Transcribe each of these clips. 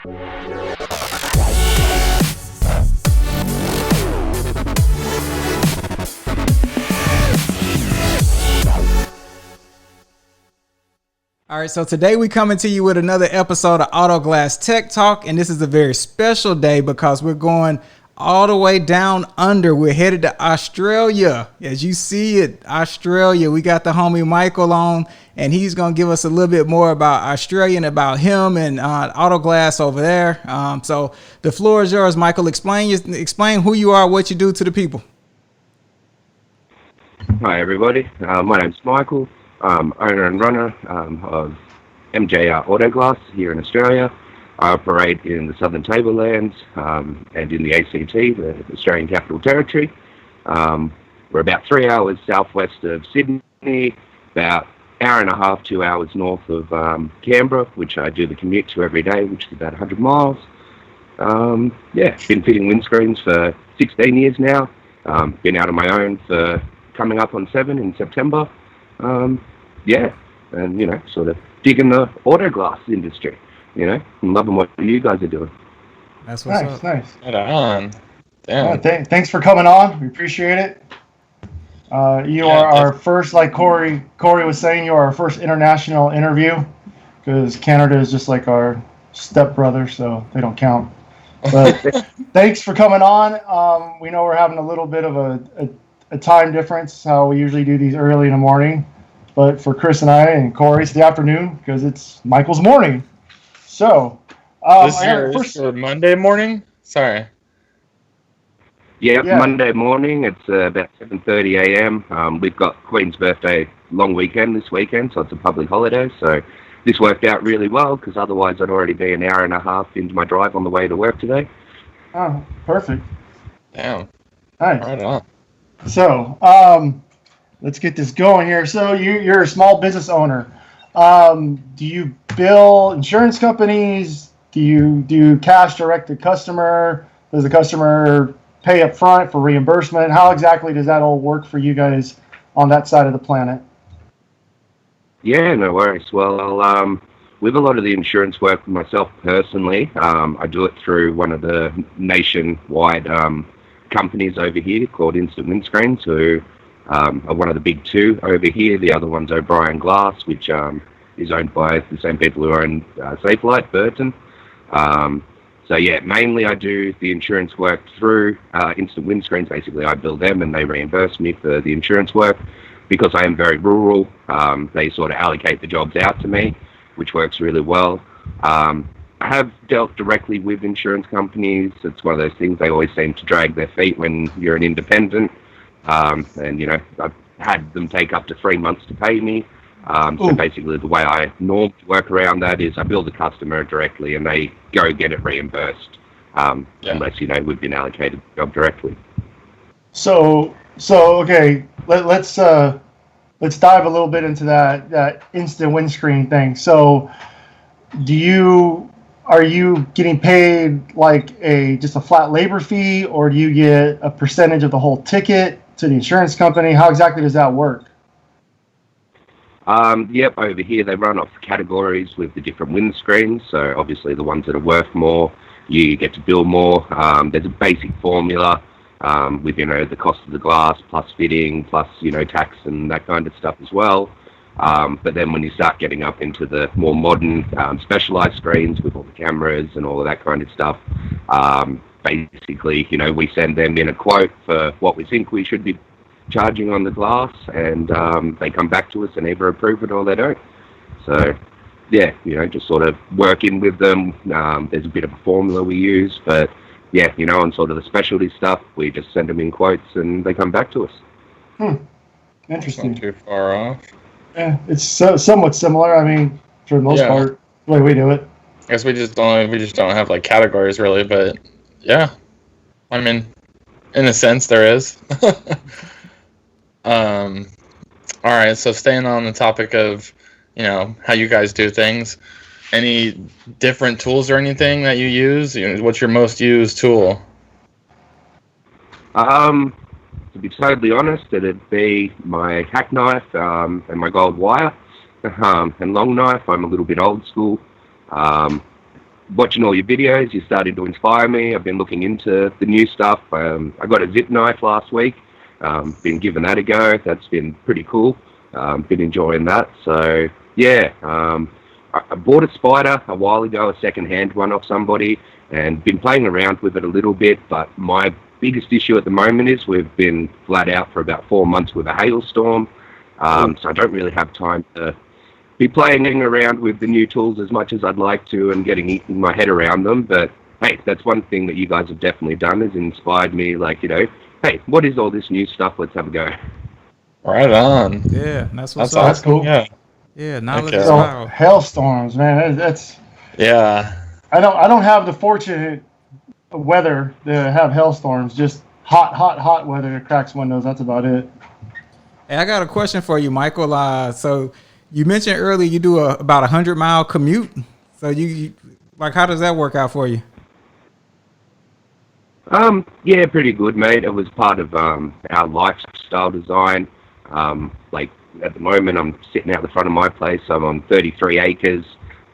All right, so today we coming to you with another episode of Auto Glass Tech Talk, and this is a very special day because we're going all the way down under. We're headed to Australia. As you see it, Australia. We got the homie Michael on, and he's going to give us a little bit more about Australia and about him and Auto Glass over there. So the floor is yours, Michael. Explain who you are, what you do to the people. Hi, everybody. My name's Michael. Owner and runner of MJR Auto Glass here in Australia. I operate in the Southern Tablelands and in the ACT, the Australian Capital Territory. We're about 3 hours southwest of Sydney, about hour and a half, 2 hours north of Canberra, which I do the commute to every day, which is about 100 miles. Been fitting windscreens for 16 years now. Been out on my own for coming up on 7 in September. And sort of digging the auto glass industry, and loving what you guys are doing. That's what's up. Nice. Right on. Damn. Thanks for coming on. We appreciate it. You are our first, like Corey was saying, you are our first international interview because Canada is just like our stepbrother, so they don't count. But thanks for coming on. We know we're having a little bit of a time difference, how we usually do these early in the morning. But for Chris and I and Corey, it's the afternoon because it's Michael's morning. So, this is for Monday morning? Sorry. Yeah, Monday morning. It's about 7:30 a.m. We've got Queen's birthday long weekend this weekend, so it's a public holiday. So this worked out really well because otherwise I'd already be an hour and a half into my drive on the way to work today. Oh, perfect. Damn. Nice. Right on. So, let's get this going here. So you're a small business owner. Do you bill insurance companies? Do you do cash direct to customer? Does the customer pay up front for reimbursement? How exactly does that all work for you guys on that side of the planet? Yeah, no worries. Well, with a lot of the insurance work for myself personally, I do it through one of the nationwide companies over here called Instant Windscreens, who are one of the big two over here. The other one's O'Brien Glass, which is owned by the same people who own Safelite, Burton. Mainly I do the insurance work through Instant Windscreens. Basically, I bill them and they reimburse me for the insurance work. Because I am very rural, they sort of allocate the jobs out to me, which works really well. I have dealt directly with insurance companies. It's one of those things, they always seem to drag their feet when you're an independent. I've had them take up to 3 months to pay me. So basically the way I normally work around that is I bill the customer directly and they go get it reimbursed, unless, we've been allocated the job directly. So okay, let's dive a little bit into that instant windscreen thing. So are you getting paid like just a flat labor fee, or do you get a percentage of the whole ticket to the insurance company? How exactly does that work? Over here they run off categories with the different windscreens. So obviously the ones that are worth more, you get to bill more. There's a basic formula with the cost of the glass plus fitting plus tax and that kind of stuff as well. But then when you start getting up into the more modern specialized screens with all the cameras and all of that kind of stuff, basically we send them in a quote for what we think we should be charging on the glass, and they come back to us and either approve it or they don't. So just sort of working with them. There's a bit of a formula we use, but on sort of the specialty stuff, we just send them in quotes and they come back to us. Interesting. Not too far off. Yeah, it's somewhat similar. I mean, for the most part, the way we do it. I guess we just don't have like categories really, but yeah, I mean, in a sense there is. All right, so staying on the topic of how you guys do things, any different tools or anything that you use? What's your most used tool? To be totally honest, it'd be my hack knife and my gold wire and long knife. I'm a little bit old school. watching all your videos, you're starting to inspire me. I've been looking into the new stuff. I got a zip knife last week. Been giving that a go. That's been pretty cool. Been enjoying that. So yeah, I bought a spider a while ago, a second-hand one off somebody, and been playing around with it a little bit. But my biggest issue at the moment is we've been flat out for about 4 months with a hailstorm. So I don't really have time to be playing around with the new tools as much as I'd like to and getting my head around them. But hey, that's one thing that you guys have definitely done, is inspired me. Like, hey, what is all this new stuff? Let's have a go. Right on. Yeah, that's what's That's up. That's cool. Yeah. Yeah, knowledge Okay. is So power. hailstorms, man. That's Yeah. I don't have the fortunate weather to have hailstorms. Just hot weather that cracks windows. That's about it. Hey, I got a question for you, Michael. So you mentioned earlier you do about 100-mile commute. So you like, how does that work out for you? Yeah, pretty good, mate. It was part of our lifestyle design. Like at the moment, I'm sitting out the front of my place. I'm on 33 acres,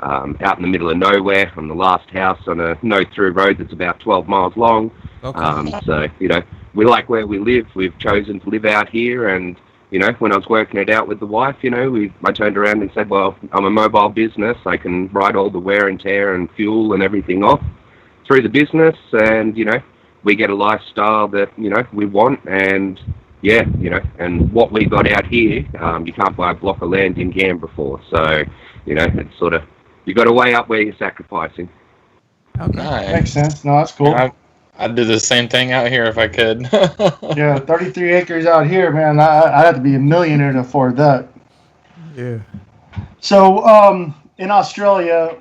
out in the middle of nowhere. I'm the last house on a no-through road that's about 12 miles long. Okay. So we like where we live. We've chosen to live out here, and when I was working it out with the wife, I turned around and said, well, I'm a mobile business. I can write all the wear and tear and fuel and everything off through the business, and we get a lifestyle that we want. And yeah, and what we got out here, you can't buy a block of land in Canberra for. So it's sort of, you got to weigh up where you're sacrificing. Okay. Nice. Makes sense. No, that's cool. I'd do the same thing out here if I could. Yeah, 33 acres out here, man. I'd have to be a millionaire to afford that. Yeah. So, in Australia,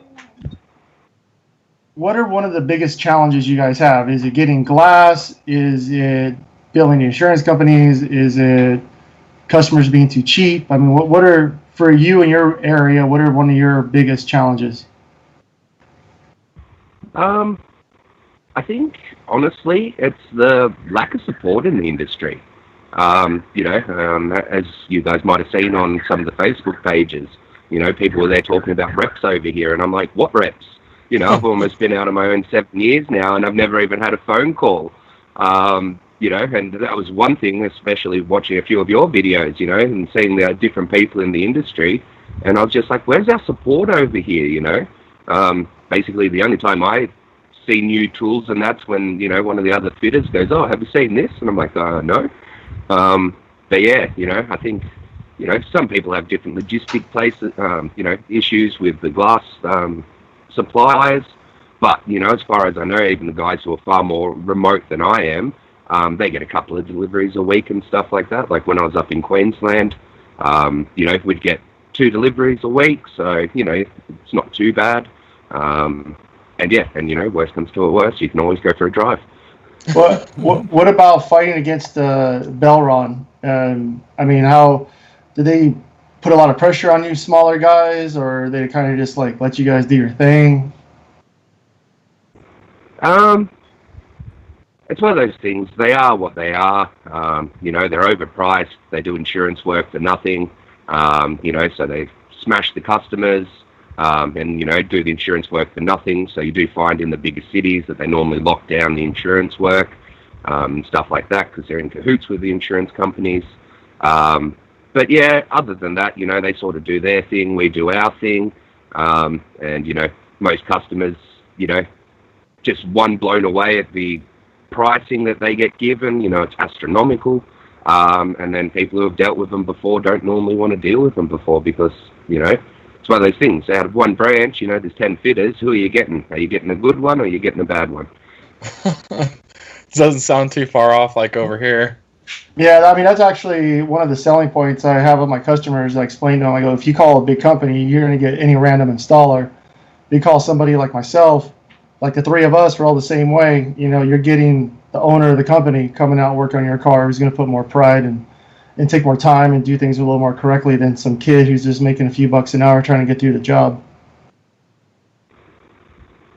what are one of the biggest challenges you guys have? Is it getting glass? Is it billing insurance companies? Is it customers being too cheap? I mean, what are, for you in your area, what are one of your biggest challenges? I think, honestly, it's the lack of support in the industry. As you guys might have seen on some of the Facebook pages, people were there talking about reps over here, and I'm like, what reps? I've almost been out on my own 7 years now, and I've never even had a phone call. And that was one thing, especially watching a few of your videos, and seeing the different people in the industry. And I was just like, where's our support over here, Basically, the only time I see new tools, and that's when, one of the other fitters goes, oh, have you seen this? And I'm like, no. But yeah, I think, some people have different logistic places, issues with the glass suppliers. But, as far as I know, even the guys who are far more remote than I am, they get a couple of deliveries a week and stuff like that. Like when I was up in Queensland, we'd get 2 deliveries a week. So, it's not too bad. And yeah, and worst comes to it worst, you can always go for a drive. What about fighting against Belron? I mean, how do they put a lot of pressure on you smaller guys, or they kind of just like let you guys do your thing? It's one of those things. They are what they are. They're overpriced. They do insurance work for nothing. So they smash the customers. And do the insurance work for nothing. So you do find in the bigger cities that they normally lock down the insurance work, stuff like that, because they're in cahoots with the insurance companies. But yeah, other than that, they sort of do their thing, we do our thing. And most customers, just blown away at the pricing that they get given. It's astronomical. And then people who have dealt with them before don't normally want to deal with them before, because it's one of those things. Out of one branch, there's 10 fitters. Who are you getting? Are you getting a good one, or are you getting a bad one? Doesn't sound too far off like over here. Yeah, I mean, that's actually one of the selling points I have with my customers. I explain to them, I go, if you call a big company, you're going to get any random installer. If you call somebody like myself, like the three of us, we're all the same way. You're getting the owner of the company coming out and work on your car, who's going to put more pride and take more time and do things a little more correctly than some kid who's just making a few bucks an hour trying to get through the job.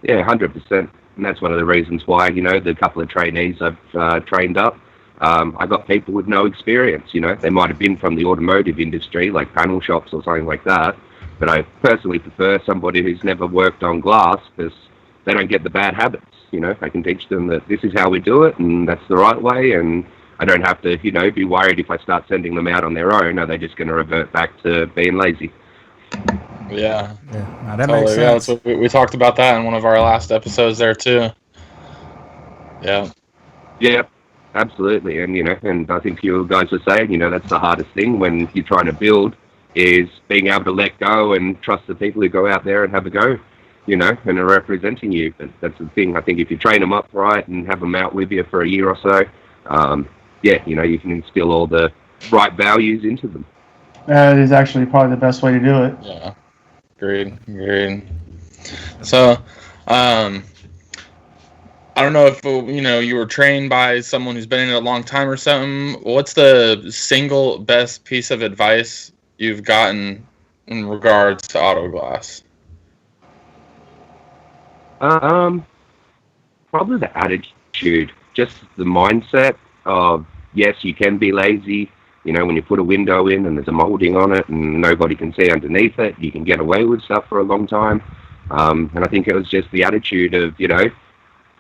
Yeah, 100%. And that's one of the reasons why, the couple of trainees I've trained up, I got people with no experience. They might have been from the automotive industry, like panel shops or something like that. But I personally prefer somebody who's never worked on glass, because, they don't get the bad habits. I can teach them that this is how we do it, and that's the right way, and I don't have to, be worried if I start sending them out on their own. Are they just going to revert back to being lazy? Yeah. Now that makes sense. Yeah, so we talked about that in one of our last episodes there too. Yeah. Yeah, absolutely. And, and I think you guys were saying, that's the hardest thing when you're trying to build is being able to let go and trust the people who go out there and have a go, and are representing you. But that's the thing. I think if you train them up right and have them out with you for a year or so, you can instill all the right values into them. That is actually probably the best way to do it. Yeah. Agreed. So, I don't know if, you were trained by someone who's been in it a long time or something. What's the single best piece of advice you've gotten in regards to auto glass? Probably the attitude, just the mindset of, yes, you can be lazy. When you put a window in and there's a molding on it and nobody can see underneath it, you can get away with stuff for a long time. And I think it was just the attitude of,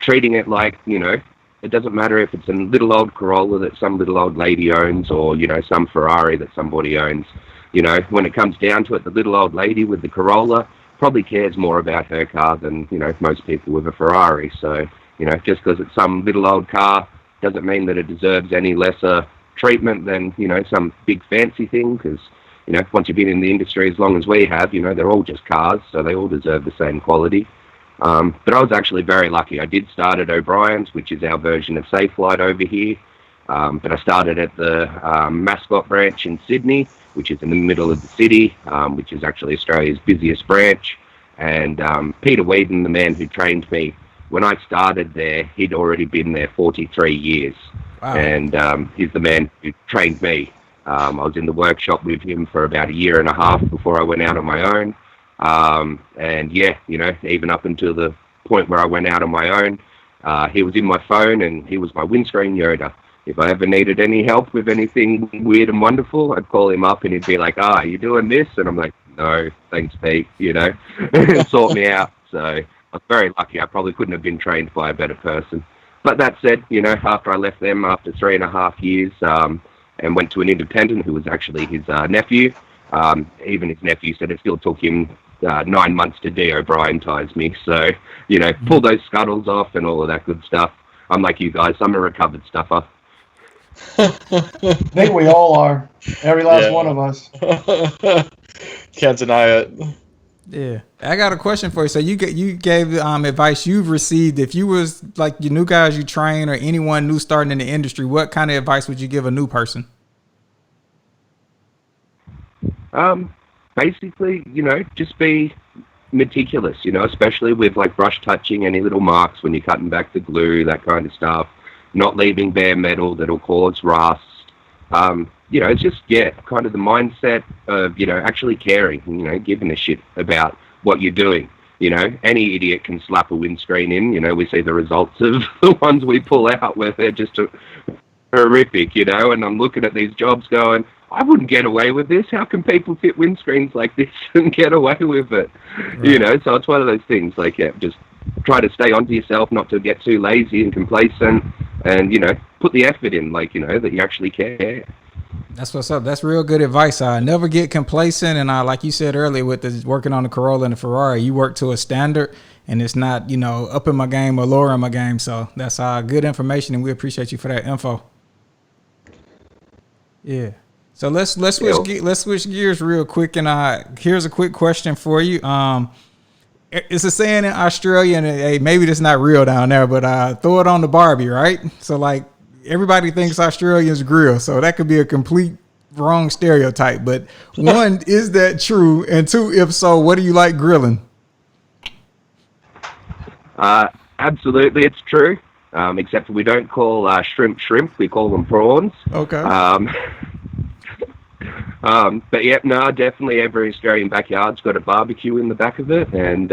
treating it like, it doesn't matter if it's a little old Corolla that some little old lady owns or, some Ferrari that somebody owns. When it comes down to it, the little old lady with the Corolla probably cares more about her car than, most people with a Ferrari. So, just because it's some little old car doesn't mean that it deserves any lesser treatment than, some big fancy thing, because, once you've been in the industry as long as we have, they're all just cars, so they all deserve the same quality. But I was actually very lucky. I did start at O'Brien's, which is our version of Safelite over here. But I started at the Mascot branch in Sydney, which is in the middle of the city, which is actually Australia's busiest branch. And Peter Whedon, the man who trained me, when I started there, he'd already been there 43 years. Wow. And he's the man who trained me. I was in the workshop with him for about a year and a half before I went out on my own. And yeah, even up until the point where I went out on my own, he was in my phone and he was my windscreen Yoda. If I ever needed any help with anything weird and wonderful, I'd call him up and he'd be like, are you doing this? And I'm like, no, thanks, Pete, sort me out. So I was very lucky. I probably couldn't have been trained by a better person. But that said, after I left them after 3.5 years, and went to an independent who was actually his nephew, even his nephew said it still took him 9 months to de-O'Brien-tize me. So, pull those scuttles off and all of that good stuff. I'm like you guys, I'm a recovered stuffer. I think we all are. Every last one of us. Can't deny it. Yeah, I got a question for you. So you gave advice you've received. If you was like your new guys you train or anyone new starting in the industry, what kind of advice would you give a new person? Basically, just be meticulous, especially with like brush touching any little marks when you're cutting back the glue, that kind of stuff. Not leaving bare metal that'll cause rust. It's just, kind of the mindset of, actually caring, giving a shit about what you're doing. Any idiot can slap a windscreen in. We see the results of the ones we pull out where they're just horrific, and I'm looking at these jobs going, I wouldn't get away with this. How can people fit windscreens like this and get away with it? Right. So it's one of those things, like, just try to stay onto yourself, not to get too lazy and complacent, and, put the effort in, like, that you actually care. That's what's up. That's real good advice. Never get complacent. And like you said earlier, with the working on the Corolla and the Ferrari, you work to a standard and it's not, upping my game or lowering my game. So that's good information. And we appreciate you for that info. Yeah. So let's switch gears real quick. And here's a quick question for you. It's a saying in Australia, and hey, maybe that's not real down there, but throw it on the Barbie, right? So like, everybody thinks Australians grill, so that could be a complete wrong stereotype. But one, is that true? And two, if so, what do you like grilling? Absolutely, it's true. Except we don't call shrimp, we call them prawns. Okay. But yeah, no, definitely every Australian backyard's got a barbecue in the back of it, and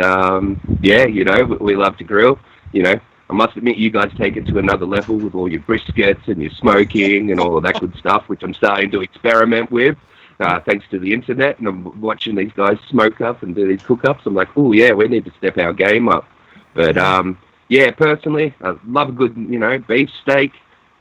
we love to grill. I must admit, you guys take it to another level with all your briskets and your smoking and all of that good stuff, which I'm starting to experiment with, thanks to the internet. And I'm watching these guys smoke up and do these cook-ups. I'm like, oh yeah, we need to step our game up. But yeah, personally, I love a good, beef steak.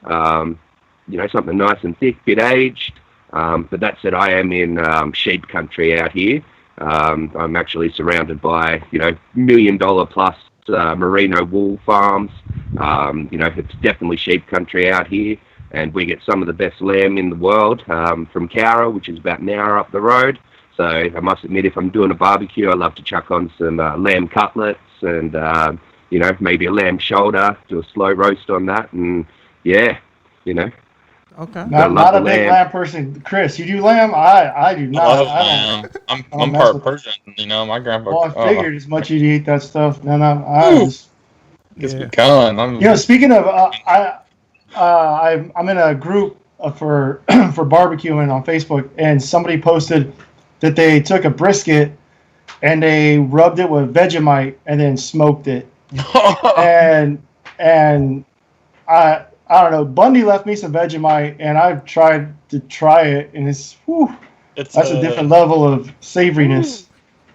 Something nice and thick, bit aged. But that said, I am in sheep country out here. I'm actually surrounded by, $1 million plus merino wool farms. It's definitely sheep country out here. And we get some of the best lamb in the world from Cowra, which is about an hour up the road. So I must admit, if I'm doing a barbecue, I love to chuck on some lamb cutlets and, maybe a lamb shoulder, do a slow roast on that. And, yeah, Okay. Not a big lamb person. Chris, you do lamb? I do not. I love lamb. I'm part Persian. My grandpa. Well, I figured as much you'd eat that stuff. No, Gets me going. Speaking of, I'm in a group for barbecuing on Facebook, and somebody posted that they took a brisket and they rubbed it with Vegemite and then smoked it. and I don't know. Bundy left me some Vegemite, and I've tried to try it, and that's a different level of savoriness.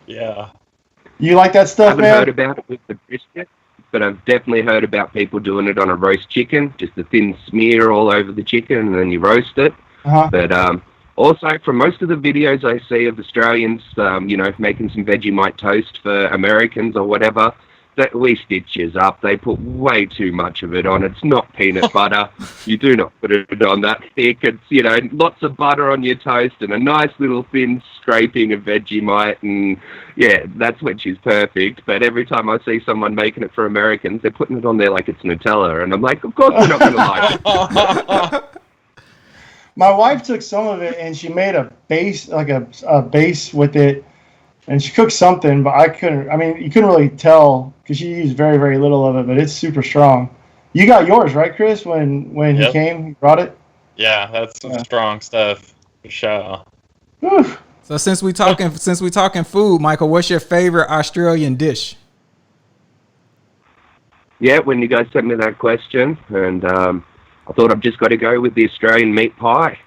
Yeah. You like that stuff, man? I haven't heard about it with the brisket, but I've definitely heard about people doing it on a roast chicken, just a thin smear all over the chicken, and then you roast it. Uh-huh. But also, from most of the videos I see of Australians, making some Vegemite toast for Americans or whatever, that we stitches up. They put way too much of it on. It's not peanut butter. You do not put it on that thick. It's, lots of butter on your toast and a nice little thin scraping of Vegemite. And, yeah, that's which is perfect. But every time I see someone making it for Americans, they're putting it on there like it's Nutella. And I'm like, of course they're not going to like it. My wife took some of it and she made a base, like a base with it. And she cooked something, but you couldn't really tell because she used very, very little of it, but it's super strong. You got yours, right, Chris, when he came, he brought it? Yeah, that's some strong stuff for sure. Whew. So since we talking food, Michael, what's your favorite Australian dish? Yeah, when you guys sent me that question, and I thought I've just got to go with the Australian meat pie.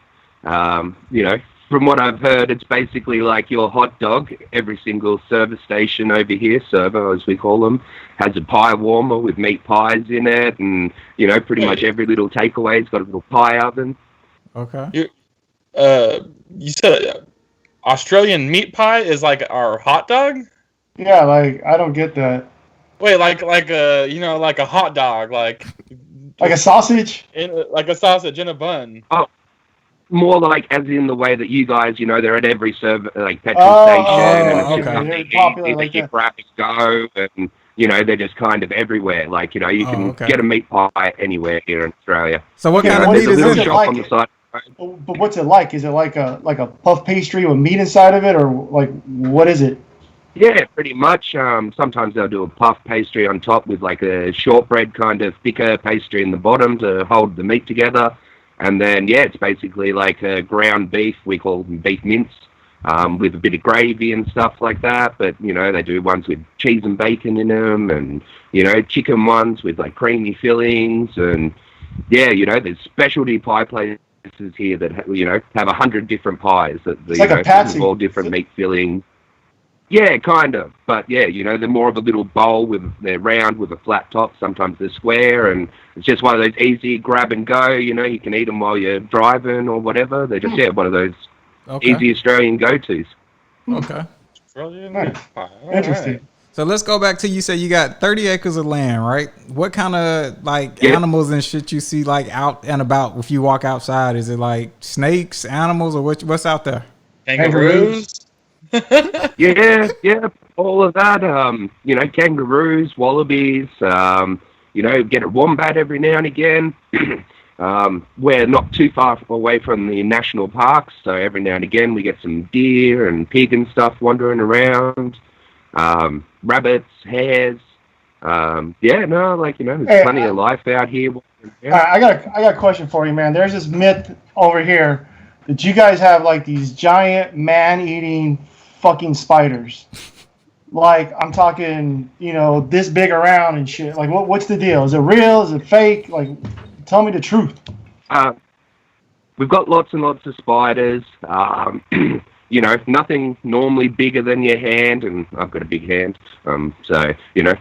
From what I've heard, it's basically like your hot dog. Every single service station over here, servo as we call them, has a pie warmer with meat pies in it. And, pretty much every little takeaway's got a little pie oven. Okay. You said Australian meat pie is like our hot dog? Yeah, I don't get that. Wait, like a hot dog, like a sausage? Like a sausage in a bun. Oh. More like as in the way that you guys, they're at every petrol station, and it's just something easy that you grab and go, and they're just kind of everywhere. You can get a meat pie anywhere here in Australia. So what kind of meat is it? Shop on the side. But what's it like? Is it like a puff pastry with meat inside of it, or what is it? Yeah, pretty much. Sometimes they'll do a puff pastry on top with a shortbread kind of thicker pastry in the bottom to hold the meat together. And then, it's basically like a ground beef, we call them beef mince, with a bit of gravy and stuff like that. But, they do ones with cheese and bacon in them and, chicken ones with creamy fillings. And, there's specialty pie places here that, have 100 different pies that, with all different meat fillings. Yeah, kind of. But, they're more of a little bowl they're round with a flat top. Sometimes they're square, and it's just one of those easy grab and go. You can eat them while you're driving or whatever. They're just, one of those easy Australian go-tos. Okay. Nice. Interesting. So let's go back to, you said you got 30 acres of land, right? What kind of animals and shit you see out and about if you walk outside? Is it snakes, animals, or what's out there? Kangaroos? yeah, all of that. Kangaroos, wallabies. Get a wombat every now and again. We're not too far away from the national parks, so every now and again we get some deer and pig and stuff wandering around. Rabbits, hares. There's plenty of life out here. I got a question for you, man. There's this myth over here that you guys have these giant man-eating fucking spiders. I'm talking, this big around and shit. What's the deal? Is it real? Is it fake? Tell me the truth. We've got lots and lots of spiders. nothing normally bigger than your hand, and I've got a big hand. So,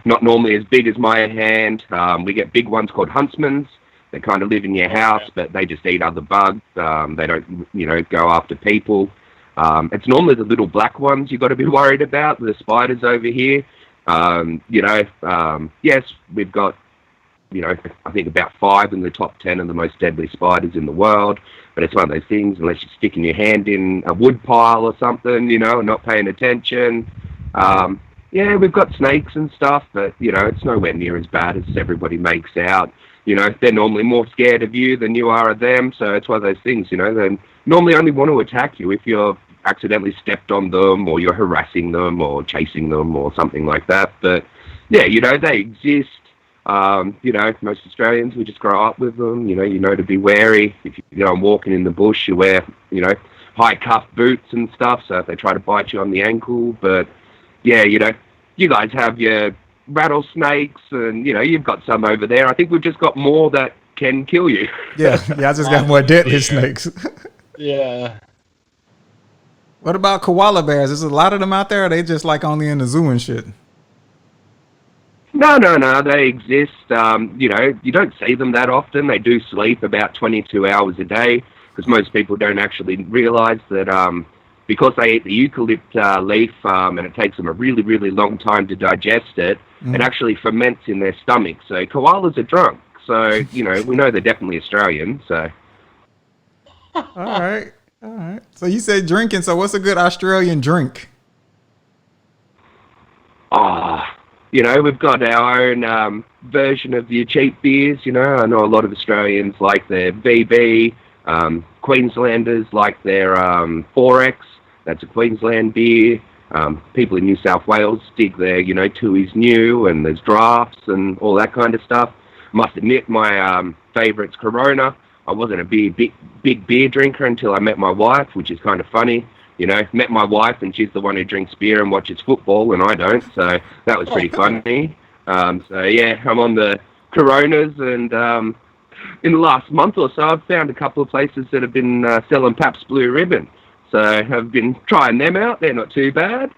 not normally as big as my hand. We get big ones called huntsmans. They kind of live in your house, but they just eat other bugs. They don't, go after people. It's normally the little black ones you got to be worried about, the spiders over here. Yes, we've got, I think about 5 in the top 10 of the most deadly spiders in the world. But it's one of those things, unless you're sticking your hand in a wood pile or something, and not paying attention. We've got snakes and stuff, but, it's nowhere near as bad as everybody makes out. They're normally more scared of you than you are of them. So it's one of those things, they normally only want to attack you if you're accidentally stepped on them, or you're harassing them or chasing them or something like that. But yeah, they exist. Most Australians, we just grow up with them. To be wary. If you go walking in the bush, you wear, high cuff boots and stuff, so if they try to bite you on the ankle. But yeah, you guys have your rattlesnakes, and you've got some over there. I think we've just got more that can kill you. Yeah, I just got more deadly snakes. Yeah. What about koala bears? There's a lot of them out there, or are they just like only in the zoo and shit? No, they exist. You don't see them that often. They do sleep about 22 hours a day, because most people don't actually realize that because they eat the eucalypt leaf, and it takes them a really, really long time to digest it, it actually ferments in their stomach. So koalas are drunk. So, we know they're definitely Australian. So. All right. So you said drinking. So what's a good Australian drink? We've got our own version of your cheap beers. I know a lot of Australians like their VB. Queenslanders like their 4X. That's a Queensland beer. People in New South Wales dig their, Tooheys New, and there's drafts and all that kind of stuff. Must admit, my favourite's Corona. I wasn't a big beer drinker until I met my wife, which is kind of funny. Met my wife, and she's the one who drinks beer and watches football, and I don't. So that was pretty funny. I'm on the Coronas, and in the last month or so, I've found a couple of places that have been selling Pabst Blue Ribbon. So I've been trying them out. They're not too bad.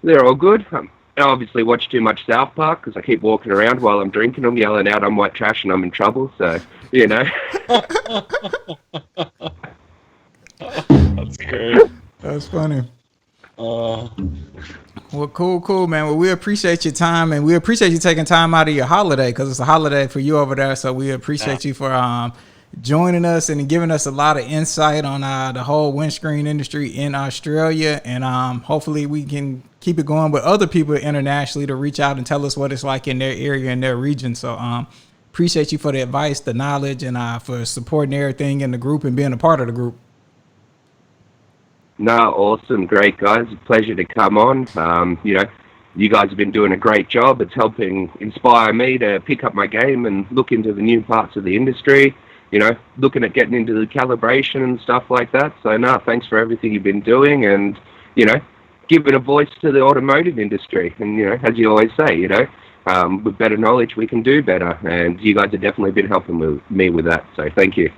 They're all good. I obviously watch too much South Park, because I keep walking around while I'm drinking them, yelling out I'm white trash and I'm in trouble. So, That's great. That's funny. Well, cool, man. Well, we appreciate your time, and we appreciate you taking time out of your holiday, because it's a holiday for you over there. So we appreciate you for joining us and giving us a lot of insight on the whole windscreen industry in Australia. And hopefully we can keep it going with other people internationally to reach out and tell us what it's like in their area and their region. So appreciate you for the advice, the knowledge, and for supporting everything in the group and being a part of the group. No, awesome. Great, guys. Pleasure to come on. You guys have been doing a great job. It's helping inspire me to pick up my game and look into the new parts of the industry, looking at getting into the calibration and stuff like that. So, no, thanks for everything you've been doing, and, giving a voice to the automotive industry. And, as you always say, with better knowledge, we can do better. And you guys have definitely been helping me with that. So thank you.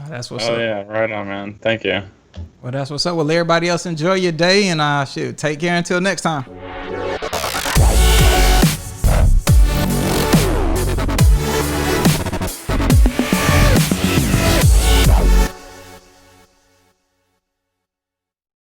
That's what's up. Yeah, right on, man. Thank you. Well, that's what's up. Well, everybody else enjoy your day, and take care until next time.